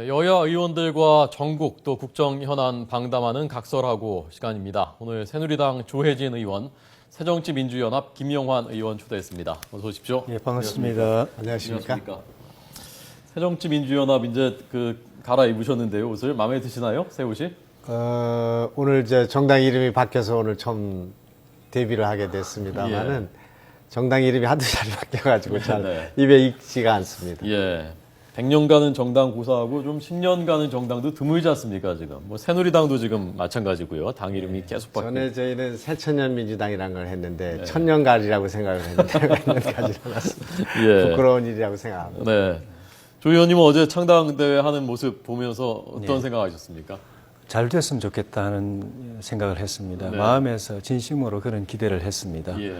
여야 의원들과 전국 또 국정 현안 방담하는 각설하고 시간입니다. 오늘 새누리당 조혜진 의원, 새정치민주연합 김영환 의원 초대했습니다. 어서 오십시오. 예, 반갑습니다. 안녕하십니까? 새정치민주연합 이제 갈아입으셨는데요. 옷을 마음에 드시나요? 새 옷이? 오늘 이제 정당 이름이 바뀌어서 오늘 처음 데뷔를 하게 됐습니다만은 정당 이름이 한두 자리 바뀌어가지고 잘 입에 익지가 않습니다. 예. 100년간은 정당 고사하고 좀 10년간은 정당도 드물지 않습니까, 지금? 뭐, 새누리당도 지금 마찬가지고요. 당 이름이 계속 바뀌고. 전에 저희는 새천년 민주당이라는 걸 했는데, 천년가리라고 생각을 했는데, 몇 년까지 남았습니다. 예. 부끄러운 일이라고 생각합니다. 네. 조 의원님은 어제 창당대회 하는 모습 보면서 어떤 생각하셨습니까? 잘 됐으면 좋겠다 하는 생각을 했습니다. 네. 마음에서 진심으로 그런 기대를 했습니다. 예.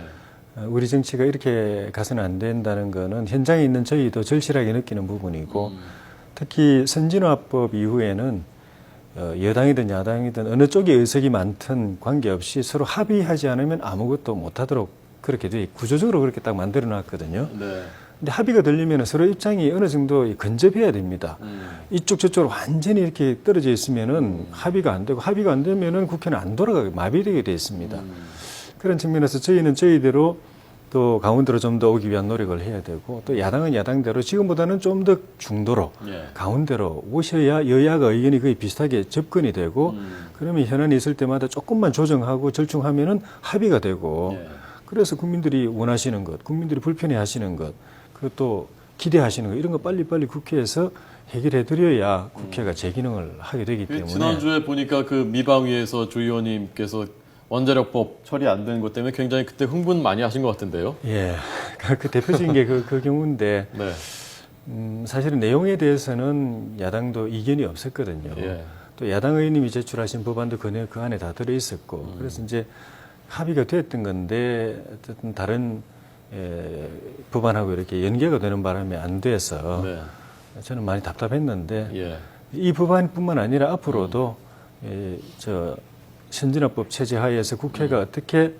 우리 정치가 이렇게 가서는 안 된다는 거는 현장에 있는 저희도 절실하게 느끼는 부분이고 특히 선진화법 이후에는 여당이든 야당이든 어느 쪽에 의석이 많든 관계없이 서로 합의하지 않으면 아무것도 못하도록 그렇게 구조적으로 그렇게 딱 만들어 놨거든요. 네. 근데 합의가 되려면 서로 입장이 어느 정도 근접해야 됩니다. 이쪽 저쪽으로 완전히 이렇게 떨어져 있으면은 합의가 안 되고 합의가 안 되면은 국회는 안 돌아가게 마비되게 돼 있습니다. 그런 측면에서 저희는 저희대로 또 가운데로 좀 더 오기 위한 노력을 해야 되고 또 야당은 야당대로 지금보다는 좀 더 중도로 가운데로 오셔야 여야가 의견이 거의 비슷하게 접근이 되고 그러면 현안이 있을 때마다 조금만 조정하고 절충하면은 합의가 되고 그래서 국민들이 원하시는 것, 국민들이 불편해 하시는 것, 그것도 기대하시는 것 이런 거 빨리빨리 국회에서 해결해 드려야 국회가 제 기능을 하게 되기 때문에 지난주에 보니까 그 미방위에서 조 의원님께서 원자력법 처리 안 된 것 때문에 굉장히 그때 흥분 많이 하신 것 같은데요. 예, 그 대표적인 게 그 경우인데 네. 사실은 내용에 대해서는 야당도 이견이 없었거든요. 예. 또 야당 의원님이 제출하신 법안도 그 안에 다 들어 있었고 그래서 이제 합의가 됐던 건데 어쨌든 다른 법안하고 이렇게 연계가 되는 바람에 안 돼서 저는 많이 답답했는데 이 법안뿐만 아니라 앞으로도 저 선진화법 체제 하에서 국회가 어떻게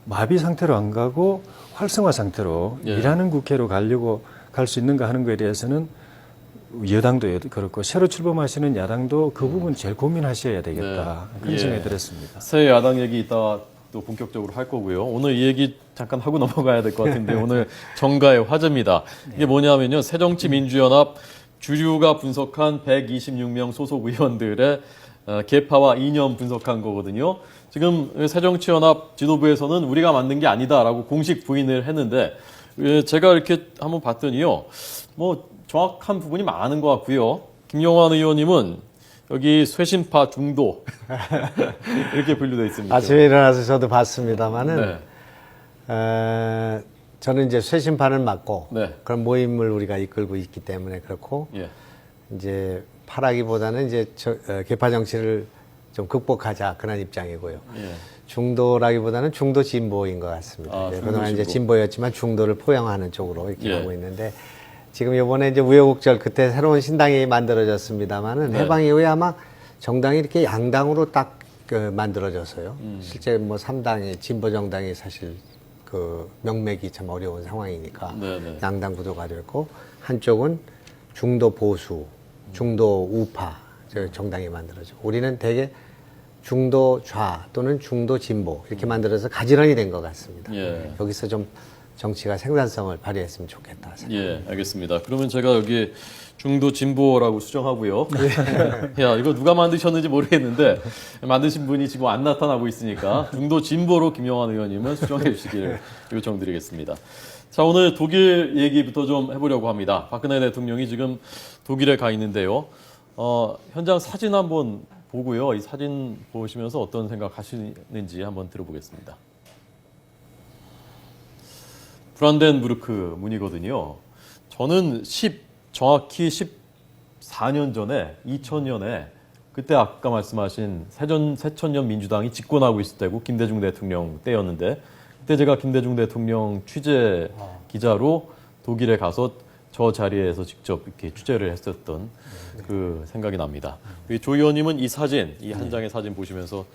마비 상태로 안 가고 활성화 상태로 일하는 국회로 가려고 갈 수 있는가 하는 것에 대해서는 여당도 그렇고 새로 출범하시는 야당도 그 부분 제일 고민하셔야 되겠다 그런 생각이 들었습니다. 새 야당 얘기 이따 또 본격적으로 할 거고요. 오늘 이 얘기 잠깐 하고 넘어가야 될 것 같은데 오늘 정가의 화제입니다. 이게 뭐냐면요. 새정치민주연합 주류가 분석한 126명 소속 의원들의 계파와 이념 분석한 거거든요. 지금 새정치연합 지도부에서는 우리가 만든 게 아니다라고 공식 부인을 했는데 제가 이렇게 한번 봤더니요. 뭐 정확한 부분이 많은 것 같고요. 김영환 의원님은 여기 쇄신파 중도 이렇게 분류되어 있습니다. 아침에 일어나서 저도 봤습니다만은 저는 이제 쇄신파는 맞고 그런 모임을 우리가 이끌고 있기 때문에 그렇고 이제 파라기보다는 이제 계파 정치를 좀 극복하자 그런 입장이고요. 중도라기보다는 중도 진보인 것 같습니다. 그동안 이제 진보였지만 중도를 포용하는 쪽으로 이렇게 하고 있는데 지금 이번에 이제 우여곡절 끝에 새로운 신당이 만들어졌습니다만은 해방 이후에 아마 정당이 이렇게 양당으로 딱 만들어져서요. 실제 뭐 3당이 진보 정당이 사실 그 명맥이 참 어려운 상황이니까 양당 구도가 됐고 한쪽은 중도 보수 중도 우파 정당이 만들어져. 우리는 대개 중도 좌 또는 중도 진보 이렇게 만들어서 가지런히 된 것 같습니다. 여기서 좀 정치가 생산성을 발휘했으면 좋겠다 생각합니다. 알겠습니다. 그러면 제가 여기 중도 진보라고 수정하고요. 야, 이거 누가 만드셨는지 모르겠는데 만드신 분이 지금 안 나타나고 있으니까 중도 진보로 김영환 의원님은 수정해 주시기를 요청드리겠습니다. 자, 오늘 독일 얘기부터 좀 해보려고 합니다. 박근혜 대통령이 지금 독일에 가 있는데요. 현장 사진 한번 보고요. 이 사진 보시면서 어떤 생각 하시는지 한번 들어보겠습니다. 브란덴부르크 문이거든요. 저는 정확히 14년 전에, 2000년에 그때 아까 말씀하신 새천년 민주당이 집권하고 있을 때고 김대중 대통령 때였는데 그때 제가 김대중 대통령 취재 기자로 독일에 가서 저 자리에서 직접 이렇게 취재를 했었던 그 생각이 납니다. 조 의원님은 이 사진, 이 한 장의 사진 보시면서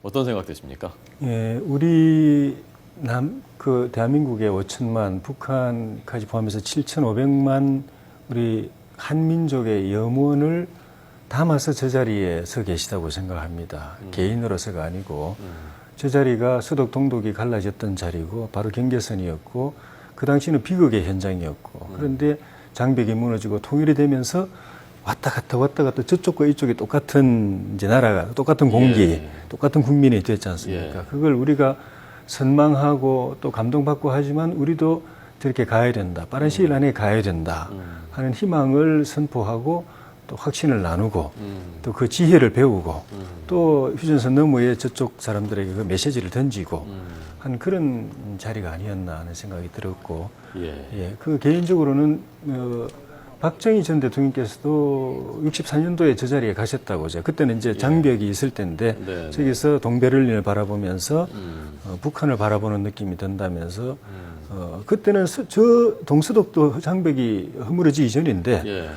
어떤 생각 드십니까? 예, 우리 대한민국의 5천만, 북한까지 포함해서 7,500만 우리 한민족의 염원을 담아서 저 자리에 서 계시다고 생각합니다. 개인으로서가 아니고 저 자리가 서독 동독이 갈라졌던 자리고 바로 경계선이었고 그 당시는 비극의 현장이었고 그런데 장벽이 무너지고 통일이 되면서 왔다 갔다 저쪽과 이쪽이 똑같은 이제 나라가 똑같은 공기, 똑같은 국민이 됐지 않습니까? 그걸 우리가 선망하고 또 감동받고 하지만 우리도 저렇게 가야 된다. 빠른 시일 안에 가야 된다 하는 희망을 선포하고 또 확신을 나누고 또 그 지혜를 배우고 또 휴전선 너머에 저쪽 사람들에게 그 메시지를 던지고 한 그런 자리가 아니었나 하는 생각이 들었고 그 개인적으로는 박정희 전 대통령께서도 64년도에 저 자리에 가셨다고 죠. 그때는 이제 장벽이 있을 때인데 저기서 동베를린을 바라보면서 북한을 바라보는 느낌이 든다면서 그때는 저 동서독도 장벽이 허물어지기 전인데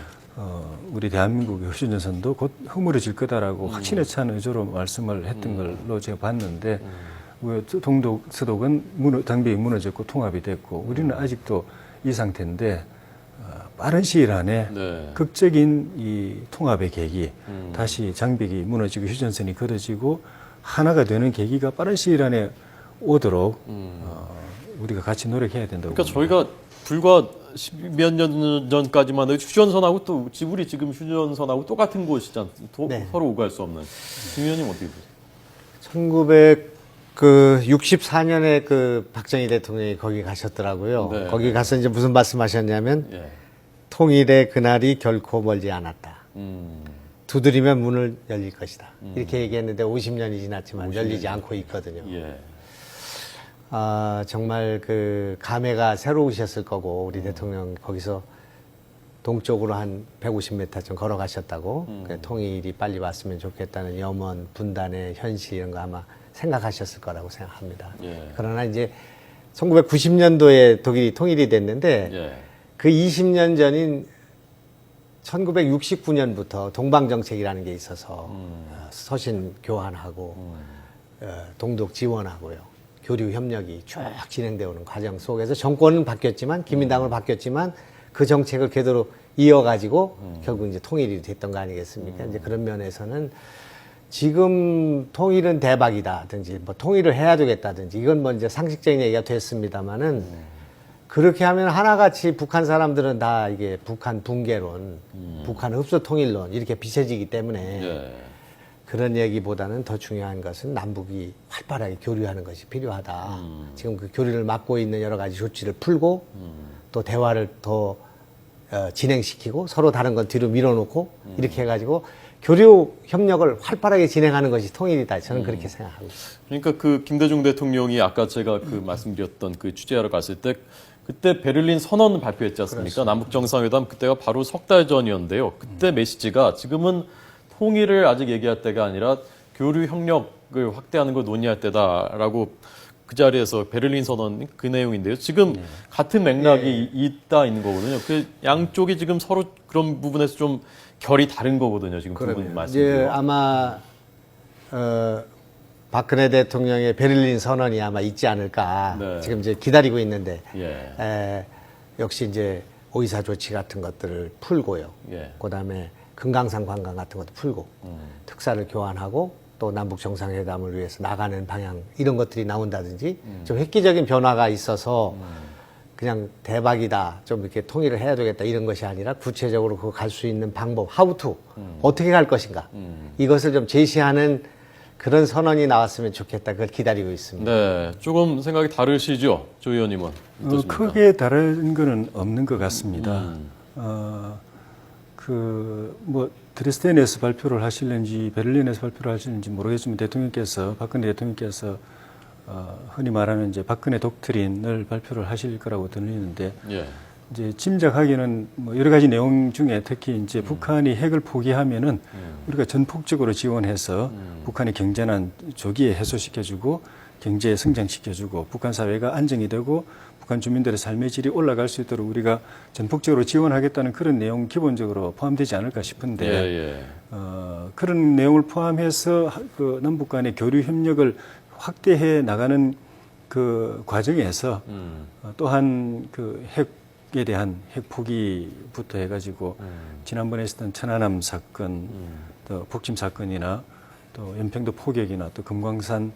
우리 대한민국의 휴전선도 곧 허물어질 거다라고 확신에 찬 의조로 말씀을 했던 걸로 제가 봤는데 동독, 서독은 장벽이 무너졌고 통합이 됐고 우리는 아직도 이 상태인데 빠른 시일 안에 극적인 이 통합의 계기, 다시 장벽이 무너지고 휴전선이 걸어지고 하나가 되는 계기가 빠른 시일 안에 오도록 우리가 같이 노력해야 된다고. 그러니까 저희가 불과 십몇 년 전까지만 해도 휴전선하고 또 우리 지금 휴전선하고 똑같은 곳이잖아요. 서로 오갈 수 없는. 김 의원님 어떻게 보세요? 1964년에 그 박정희 대통령이 거기 가셨더라고요. 거기 가서 이제 무슨 말씀하셨냐면 통일의 그날이 결코 멀지 않았다. 두드리면 문을 열릴 것이다. 이렇게 얘기했는데 50년이 지났지만 열리지 않고 있거든요. 정말 그 감회가 새로우셨을 거고 우리 대통령 거기서 동쪽으로 한 150m 좀 걸어가셨다고 통일이 빨리 왔으면 좋겠다는 염원, 분단의 현실 이런 거 아마 생각하셨을 거라고 생각합니다. 그러나 이제 1990년도에 독일이 통일이 됐는데 그 20년 전인 1969년부터 동방정책이라는 게 있어서 서신 교환하고 동독 지원하고요. 교류 협력이 쭉 진행되어 오는 과정 속에서 정권은 바뀌었지만 기민당으로 바뀌었지만 그 정책을 그대로 이어가지고 결국 이제 통일이 됐던 거 아니겠습니까? 이제 그런 면에서는 지금 통일은 대박이다든지 뭐 통일을 해야 되겠다든지 이건 뭐 이제 상식적인 얘기가 됐습니다만은 그렇게 하면 하나같이 북한 사람들은 다 이게 북한 붕괴론, 북한 흡수 통일론 이렇게 비춰지기 때문에 그런 얘기보다는 더 중요한 것은 남북이 활발하게 교류하는 것이 필요하다. 지금 그 교류를 막고 있는 여러 가지 조치를 풀고 또 대화를 더 진행시키고 서로 다른 건 뒤로 밀어놓고 이렇게 해가지고 교류 협력을 활발하게 진행하는 것이 통일이다. 저는 그렇게 생각하고 있습니다. 그러니까 그 김대중 대통령이 아까 제가 그 말씀드렸던 그 취재하러 갔을 때 그때 베를린 선언 발표했지 않습니까? 그렇습니다. 남북 정상회담 그때가 바로 석 달 전이었는데요. 그때 메시지가 지금은 통일을 아직 얘기할 때가 아니라 교류 협력을 확대하는 걸 논의할 때다라고 그 자리에서 베를린 선언 그 내용인데요. 지금 같은 맥락이 있는 거거든요. 그 양쪽이 지금 서로 그런 부분에서 좀 결이 다른 거거든요. 지금 그분 말씀드린. 이제 아마 박근혜 대통령의 베를린 선언이 아마 있지 않을까. 지금 이제 기다리고 있는데 역시 이제 오이사 조치 같은 것들을 풀고요. 그다음에 금강산 관광 같은 것도 풀고 특사를 교환하고 또 남북 정상회담을 위해서 나가는 방향 이런 것들이 나온다든지 좀 획기적인 변화가 있어서 그냥 대박이다 좀 이렇게 통일을 해야 되겠다 이런 것이 아니라 구체적으로 그 갈 수 있는 방법 how to 어떻게 갈 것인가 이것을 좀 제시하는 그런 선언이 나왔으면 좋겠다 그걸 기다리고 있습니다. 네, 조금 생각이 다르시죠, 조 의원님은? 크게 다른 거는 없는 것 같습니다. 뭐 드레스덴에서 발표를 하실는지 베를린에서 발표를 하실는지 모르겠지만 박근혜 대통령께서 흔히 말하는 이제 박근혜 독트린을 발표를 하실 거라고 들리는데 이제 짐작하기는 뭐 여러 가지 내용 중에 특히 이제 북한이 핵을 포기하면은 우리가 전폭적으로 지원해서 북한의 경제난 조기에 해소시켜주고 경제 성장시켜주고 북한 사회가 안정이 되고 북한 주민들의 삶의 질이 올라갈 수 있도록 우리가 전폭적으로 지원하겠다는 그런 내용 기본적으로 포함되지 않을까 싶은데 그런 내용을 포함해서 그 남북 간의 교류 협력을 확대해 나가는 그 과정에서 또한 그 핵 핵에 대한 핵 포기부터 해가지고 지난번에 있었던 천안함 사건, 또 북침 사건이나 또 연평도 포격이나 또 금광산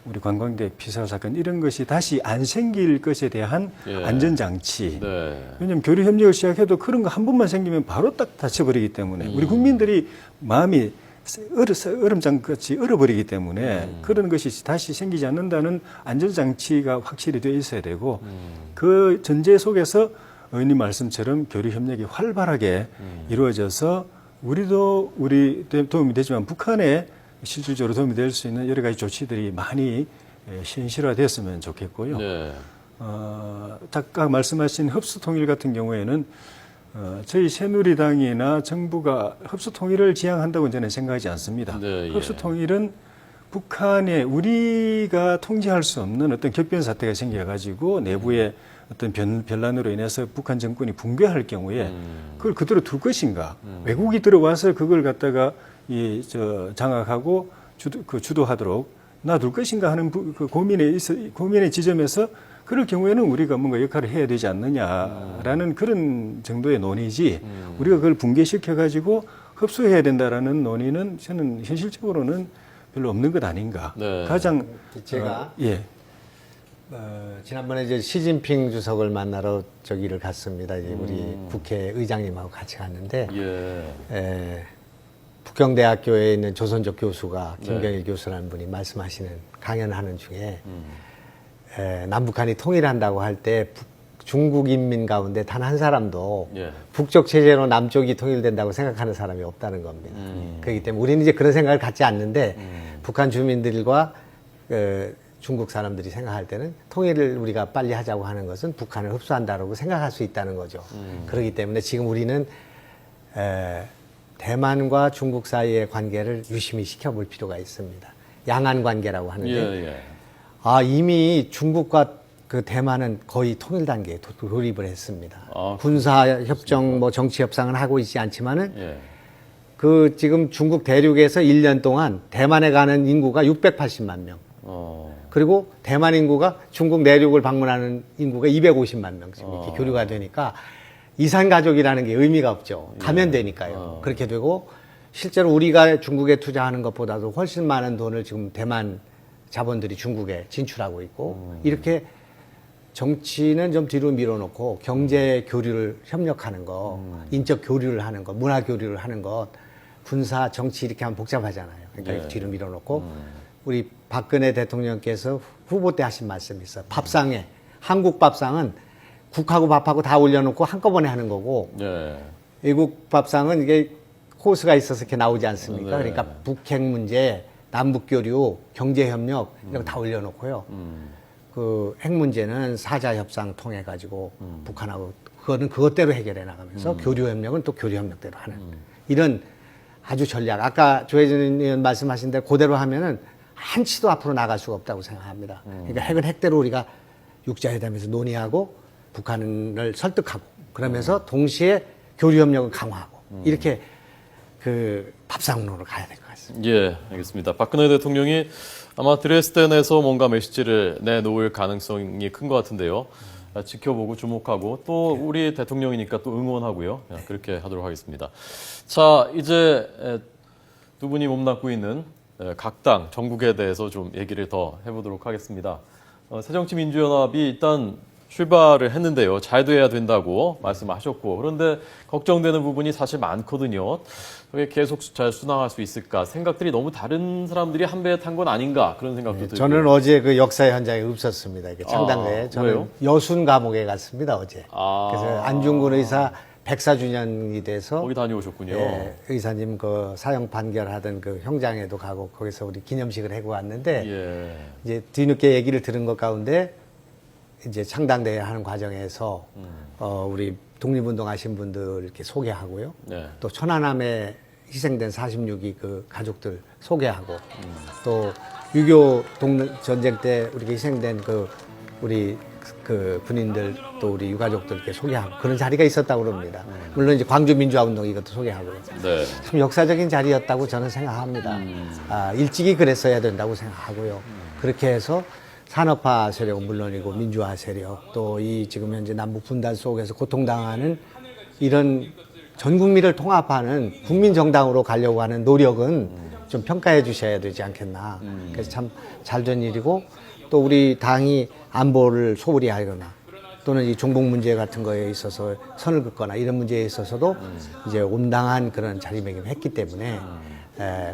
우리 관광대 피살 사건 이런 것이 다시 안 생길 것에 대한 예. 안전장치. 네. 왜냐하면 교류 협력을 시작해도 그런 거 한 번만 생기면 바로 딱 닫혀버리기 때문에 우리 국민들이 마음이 얼음장같이 얼어버리기 때문에 그런 것이 다시 생기지 않는다는 안전장치가 확실히 되어 있어야 되고 그 전제 속에서 의원님 말씀처럼 교류 협력이 활발하게 이루어져서 우리도 우리 도움이 되지만 북한에 실질적으로 도움이 될 수 있는 여러 가지 조치들이 많이 현실화됐으면 좋겠고요. 네. 아까 말씀하신 흡수 통일 같은 경우에는 저희 새누리당이나 정부가 흡수 통일을 지향한다고 저는 생각하지 않습니다. 네, 예. 흡수 통일은 북한에 우리가 통제할 수 없는 어떤 격변 사태가 생겨가지고 내부에 어떤 변란으로 인해서 북한 정권이 붕괴할 경우에 그걸 그대로 둘 것인가? 외국이 들어와서 그걸 갖다가 장악하고 주도하도록 놔둘 것인가 하는 그 고민의 지점에서 그럴 경우에는 우리가 뭔가 역할을 해야 되지 않느냐라는 그런 정도의 논의지 우리가 그걸 붕괴시켜가지고 흡수해야 된다라는 논의는 저는 현실적으로는 별로 없는 것 아닌가. 네. 가장 제가 예. 지난번에 이제 시진핑 주석을 만나러 저기를 갔습니다. 이제 우리 국회의장님하고 같이 갔는데 예. 북경대학교에 있는 조선족 교수가 김경일 교수라는 분이 말씀하시는 강연하는 중에 남북한이 통일한다고 할 때 중국 인민 가운데 단 한 사람도 북쪽 체제로 남쪽이 통일된다고 생각하는 사람이 없다는 겁니다. 그렇기 때문에 우리는 이제 그런 생각을 갖지 않는데 북한 주민들과 중국 사람들이 생각할 때는 통일을 우리가 빨리 하자고 하는 것은 북한을 흡수한다고 생각할 수 있다는 거죠. 그렇기 때문에 지금 우리는 대만과 중국 사이의 관계를 유심히 지켜볼 필요가 있습니다. 양안 관계라고 하는데 이미 중국과 그 대만은 거의 통일 단계에 돌입을 했습니다. 군사 협정, 뭐 정치 협상은 하고 있지 않지만은 그 지금 중국 대륙에서 1년 동안 대만에 가는 인구가 680만 명. 그리고 대만 인구가 중국 내륙을 방문하는 인구가 250만 명씩 이렇게 교류가 되니까 이산 가족이라는 게 의미가 없죠. 가면 되니까요. 그렇게 되고 실제로 우리가 중국에 투자하는 것보다도 훨씬 많은 돈을 지금 대만 자본들이 중국에 진출하고 있고 이렇게 정치는 좀 뒤로 밀어놓고 경제 교류를 협력하는 거, 인적 교류를 하는 것, 문화 교류를 하는 것, 군사 정치 이렇게 하면 복잡하잖아요. 그러니까 이렇게 뒤로 밀어놓고 우리 박근혜 대통령께서 후보 때 하신 말씀이 있어요. 밥상에 한국 밥상은 국하고 밥하고 다 올려놓고 한꺼번에 하는 거고 외국 밥상은 이게 호수가 있어서 이렇게 나오지 않습니까? 그러니까 북핵 문제, 남북 교류, 경제 협력 이런 거 다 올려놓고요. 그 핵 문제는 사자 협상 통해 가지고 북한하고 그거는 그것대로 해결해 나가면서 교류 협력은 또 교류 협력대로 하는 이런 아주 전략. 아까 조혜진 의원 말씀하신 대로 그대로 하면은 한치도 앞으로 나갈 수가 없다고 생각합니다. 그러니까 핵은 핵대로 우리가 육자회담에서 논의하고 북한을 설득하고 그러면서 동시에 교류 협력을 강화하고 이렇게 그 밥상으로 가야 될 것 같습니다. 예, 알겠습니다. 박근혜 대통령이 아마 드레스덴에서 뭔가 메시지를 내놓을 가능성이 큰 것 같은데요. 지켜보고 주목하고 또 우리 대통령이니까 또 응원하고요. 그렇게 하도록 하겠습니다. 자, 이제 두 분이 몸담고 있는 각 당 정국에 대해서 좀 얘기를 더 해보도록 하겠습니다. 새정치민주연합이 일단 출발을 했는데요. 잘 돼야 된다고 말씀하셨고 그런데 걱정되는 부분이 사실 많거든요. 그게 계속 잘 순항할 수 있을까? 생각들이 너무 다른 사람들이 한 배에 탄 건 아닌가? 그런 생각도 들고. 저는 어제 그 역사 현장에 없었습니다. 창당대에. 저는 왜요? 여순 감옥에 갔습니다. 어제. 그래서 안중근 의사 104주년이 돼서 거기 다녀오셨군요. 예, 의사님 그 사형 판결하던 그 형장에도 가고 거기서 우리 기념식을 하고 왔는데 이제 뒤늦게 얘기를 들은 것 가운데 이제 창당대회 하는 과정에서 우리 독립운동하신 분들 이렇게 소개하고요. 또 천안함에 희생된 46위 그 가족들 소개하고 또 6.25 전쟁 때 우리가 희생된 그 우리 그 군인들 또 우리 유가족들 이렇게 소개하고 그런 자리가 있었다고 그럽니다. 물론 이제 광주 민주화 운동 이것도 소개하고요. 참 역사적인 자리였다고 저는 생각합니다. 일찍이 그랬어야 된다고 생각하고요. 그렇게 해서 산업화 세력은 물론이고 민주화 세력 또 이 지금 현재 남북 분단 속에서 고통당하는 이런 전 국민을 통합하는 국민 정당으로 가려고 하는 노력은 좀 평가해 주셔야 되지 않겠나. 그래서 참 잘 된 일이고 또 우리 당이 안보를 소홀히 하거나 또는 이 종북 문제 같은 거에 있어서 선을 긋거나 이런 문제에 있어서도 이제 온당한 그런 자리매김을 했기 때문에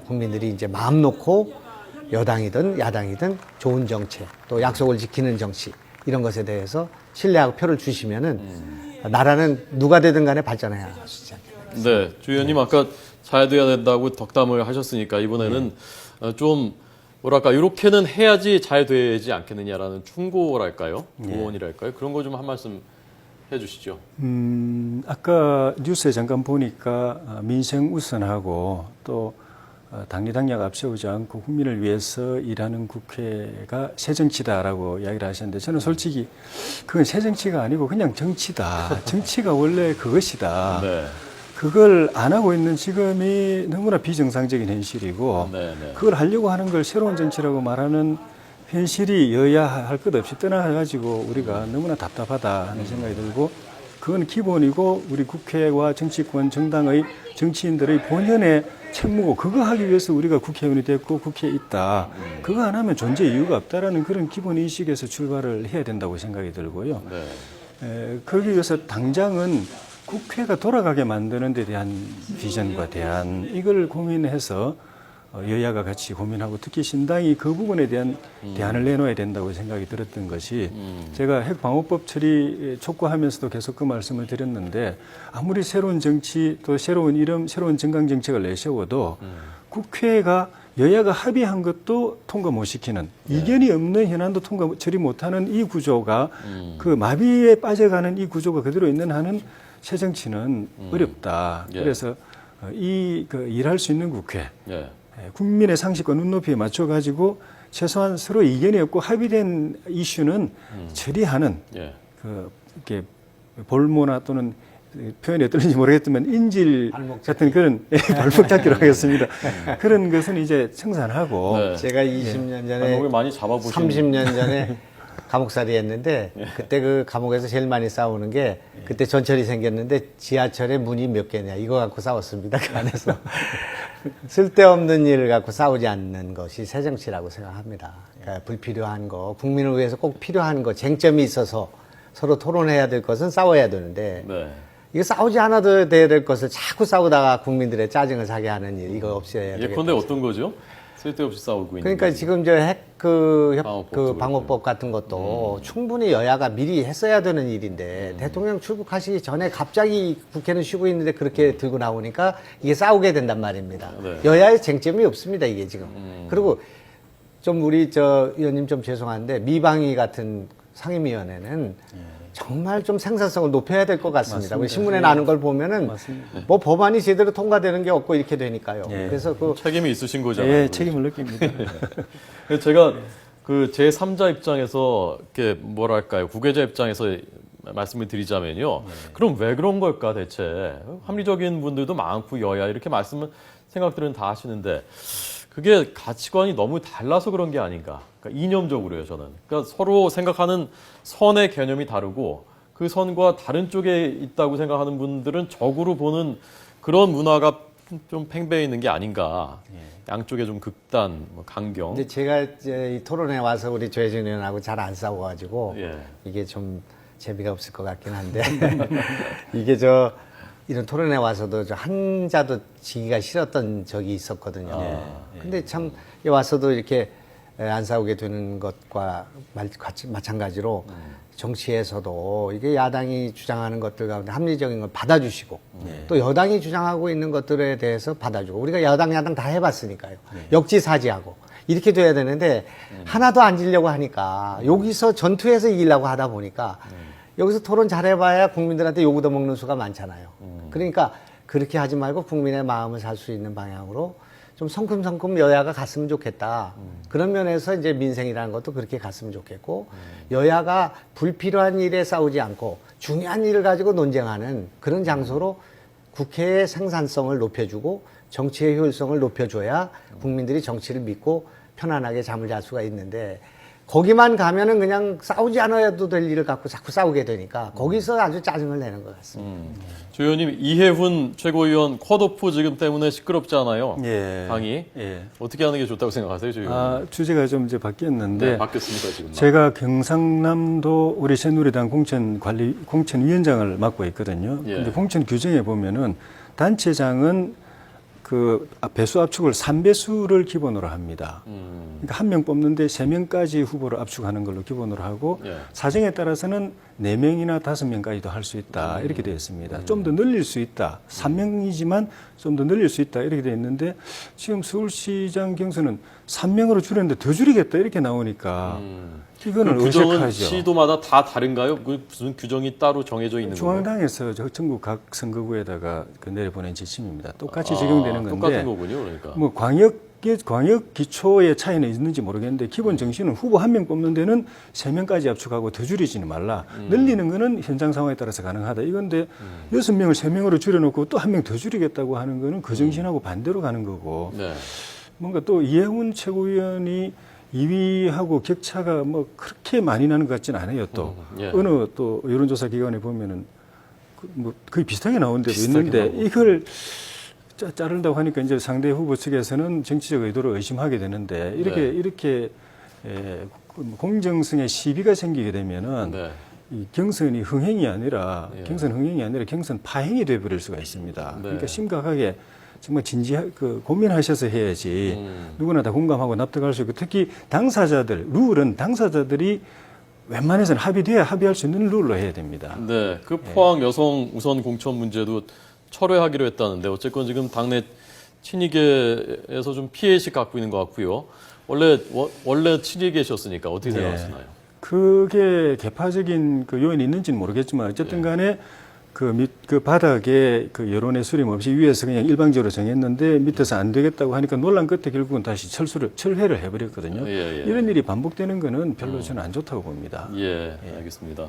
국민들이 이제 마음 놓고 여당이든 야당이든 좋은 정책 또 약속을 지키는 정치 이런 것에 대해서 신뢰하고 표를 주시면은 나라는 누가 되든 간에 발전해야 할 수 있지 않겠나. 네, 주 의원님 아까 잘 돼야 된다고 덕담을 하셨으니까 이번에는 좀 뭐랄까 이렇게는 해야지 잘 되지 않겠느냐라는 충고랄까요, 조언이랄까요, 그런 거 좀 한 말씀 해주시죠. 아까 뉴스에 잠깐 보니까 민생 우선하고 또 당리당략 앞세우지 않고 국민을 위해서 일하는 국회가 새정치다라고 이야기를 하셨는데 저는 솔직히 그건 새정치가 아니고 그냥 정치다. 정치가 원래 그것이다. 네. 그걸 안 하고 있는 지금이 너무나 비정상적인 현실이고 그걸 하려고 하는 걸 새로운 정치라고 말하는 현실이 여야 할 것 없이 떠나가지고 우리가 너무나 답답하다 하는 생각이 들고 그건 기본이고 우리 국회와 정치권, 정당의 정치인들의 본연의 책무고 그거 하기 위해서 우리가 국회의원이 됐고 국회에 있다. 그거 안 하면 존재 이유가 없다라는 그런 기본 인식에서 출발을 해야 된다고 생각이 들고요. 거기 위해서 당장은 국회가 돌아가게 만드는 데 대한 비전과 대안 이걸 고민해서 여야가 같이 고민하고 특히 신당이 그 부분에 대한 대안을 내놓아야 된다고 생각이 들었던 것이 제가 핵방어법 처리 촉구하면서도 계속 그 말씀을 드렸는데 아무리 새로운 정치 또 새로운 이름 새로운 정강 정책을 내세워도 국회가 여야가 합의한 것도 통과 못 시키는 이견이 없는 현안도 통과 처리 못하는 이 구조가 그 마비에 빠져가는 이 구조가 그대로 있는 한은 새 정치는 어렵다. 그래서 일할 수 있는 국회, 국민의 상식과 눈높이에 맞춰 가지고 최소한 서로 이견이 없고 합의된 이슈는 처리하는 이렇게 볼모나 또는 표현이 어떨지 모르겠지만 인질 같은 그런 발목 잡기로 하겠습니다. 그런 것은 이제 청산하고 제가 20년 전에 많이 잡아보신 30년 전에 감옥살이 했는데 그때 그 감옥에서 제일 많이 싸우는 게 그때 전철이 생겼는데 지하철에 문이 몇 개냐 이거 갖고 싸웠습니다. 그 안에서 쓸데없는 일을 갖고 싸우지 않는 것이 새정치라고 생각합니다. 그러니까 불필요한 거 국민을 위해서 꼭 필요한 거 쟁점이 있어서 서로 토론해야 될 것은 싸워야 되는데 이거 싸우지 않아도 돼야 될 것을 자꾸 싸우다가 국민들의 짜증을 사게 하는 일 이거 없애야 되겠다. 예컨대 어떤 거죠? 쓸데없이 싸우고 있는 그러니까 거지. 지금 저 방어법 같은 것도 충분히 여야가 미리 했어야 되는 일인데 대통령 출국하시기 전에 갑자기 국회는 쉬고 있는데 그렇게 들고 나오니까 이게 싸우게 된단 말입니다. 여야의 쟁점이 없습니다 이게 지금. 그리고 좀 우리 의원님 좀 죄송한데 미방위 같은 상임위원회는 정말 좀 생산성을 높여야 될 것 같습니다. 우리 신문에 나는 걸 보면은 뭐 법안이 제대로 통과되는 게 없고 이렇게 되니까요. 그래서 책임이 있으신 거잖아요. 책임을 느낍니다. 제가 그 제3자 입장에서 이렇게 뭐랄까요, 구계자 입장에서 말씀을 드리자면요. 그럼 왜 그런 걸까 대체? 합리적인 분들도 많고 여야 이렇게 생각들은 다 하시는데 그게 가치관이 너무 달라서 그런 게 아닌가. 그러니까 이념적으로요, 저는. 그러니까 서로 생각하는 선의 개념이 다르고 그 선과 다른 쪽에 있다고 생각하는 분들은 적으로 보는 그런 문화가 좀 팽배해 있는 게 아닌가. 양쪽에 좀 극단, 강경. 근데 제가 이제 이 토론에 와서 우리 조혜진 의원하고 잘 안 싸워가지고 이게 좀 재미가 없을 것 같긴 한데 이게 이런 토론에 와서도 한자도 지기가 싫었던 적이 있었거든요. 근데 참 와서도 이렇게 안 싸우게 되는 것과 마찬가지로 정치에서도 이게 야당이 주장하는 것들 가운데 합리적인 걸 받아주시고 또 여당이 주장하고 있는 것들에 대해서 받아주고 우리가 야당 다 해봤으니까요. 역지사지하고 이렇게 돼야 되는데 하나도 안 지려고 하니까 여기서 전투에서 이기려고 하다 보니까 여기서 토론 잘해봐야 국민들한테 요구 더 먹는 수가 많잖아요. 그러니까 그렇게 하지 말고 국민의 마음을 살 수 있는 방향으로 좀 성큼성큼 여야가 갔으면 좋겠다. 그런 면에서 이제 민생이라는 것도 그렇게 갔으면 좋겠고 여야가 불필요한 일에 싸우지 않고 중요한 일을 가지고 논쟁하는 그런 장소로 국회의 생산성을 높여주고 정치의 효율성을 높여줘야 국민들이 정치를 믿고 편안하게 잠을 잘 수가 있는데 거기만 가면은 그냥 싸우지 않아도 될 일을 갖고 자꾸 싸우게 되니까 거기서 아주 짜증을 내는 것 같습니다. 조 의원님, 이해훈 최고위원 컷오프 지금 때문에 시끄럽지 않아요? 예. 당이. 예. 어떻게 하는 게 좋다고 생각하세요, 조 의원님? 주제가 좀 이제 바뀌었는데. 네, 바뀌었습니다, 지금. 제가 경상남도 우리 새누리당 공천위원장을 맡고 있거든요. 예. 근데 공천 규정에 보면은 단체장은 그 배수 압축을 3배수를 기본으로 합니다. 그러니까 한 명 뽑는데 3명까지 후보를 압축하는 걸로 기본으로 하고 예. 사정에 따라서는 4명이나 5명까지도 할 수 있다. 이렇게 되어 있습니다. 좀 더 늘릴 수 있다. 3명이지만 좀 더 늘릴 수 있다. 이렇게 되어 있는데 지금 서울시장 경선은 3명으로 줄였는데 더 줄이겠다. 이렇게 나오니까 이거는 그 규정은 어색하죠. 시도마다 다 다른가요? 그 무슨 규정이 따로 정해져 있는 건가요? 중앙당에서 전국 각 선거구에다가 그 내려보낸 지침입니다. 똑같이 적용되는 건데 똑같은 거군요, 그러니까. 뭐 광역 기초의 차이는 있는지 모르겠는데 기본 정신은 후보 1명 뽑는 데는 3명까지 압축하고 더 줄이지는 말라. 늘리는 거는 현장 상황에 따라서 가능하다. 이건데 6명을 3명으로 줄여놓고 또 1명 더 줄이겠다고 하는 거는 그 정신하고 반대로 가는 거고 네. 뭔가 또 이해훈 최고위원이 2위하고 격차가 뭐 그렇게 많이 나는 것 같지는 않아요. 또 예. 어느 또 여론조사 기관에 보면은 뭐 거의 비슷하게 나온 데도 비슷하게 있는데 나오고. 이걸 자른다고 하니까 이제 상대 후보 측에서는 정치적 의도를 의심하게 되는데 이렇게 공정성에 시비가 생기게 되면은 네. 이 경선이 흥행이 아니라 예. 경선 흥행이 아니라 경선 파행이 돼 버릴 수가 있습니다. 네. 그러니까 심각하게 정말 고민하셔서 해야지 누구나 다 공감하고 납득할 수 있고 특히 룰은 당사자들이 웬만해서는 합의돼야 합의할 수 있는 룰로 해야 됩니다. 네, 그 포항 여성 우선 공천 문제도 철회하기로 했다는데 어쨌건 지금 당내 친이계에서 좀 피해의식 갖고 있는 것 같고요. 원래 친이계셨으니까 어떻게 생각하시나요? 그게 개파적인 그 요인이 있는지는 모르겠지만 어쨌든 간에 그 바닥에 그 여론의 수렴 없이 위에서 그냥 일방적으로 정했는데 밑에서 안 되겠다고 하니까 논란 끝에 결국은 다시 철회를 해버렸거든요. 이런 일이 반복되는 거는 별로 저는 안 좋다고 봅니다. 예, 알겠습니다.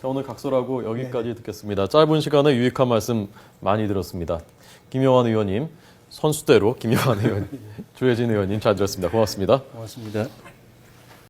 자, 오늘 각설하고 여기까지 듣겠습니다. 짧은 시간에 유익한 말씀 많이 들었습니다. 김영환 의원님, 선수대로 김영환 의원, 조혜진 의원님 잘 들었습니다. 고맙습니다. 고맙습니다.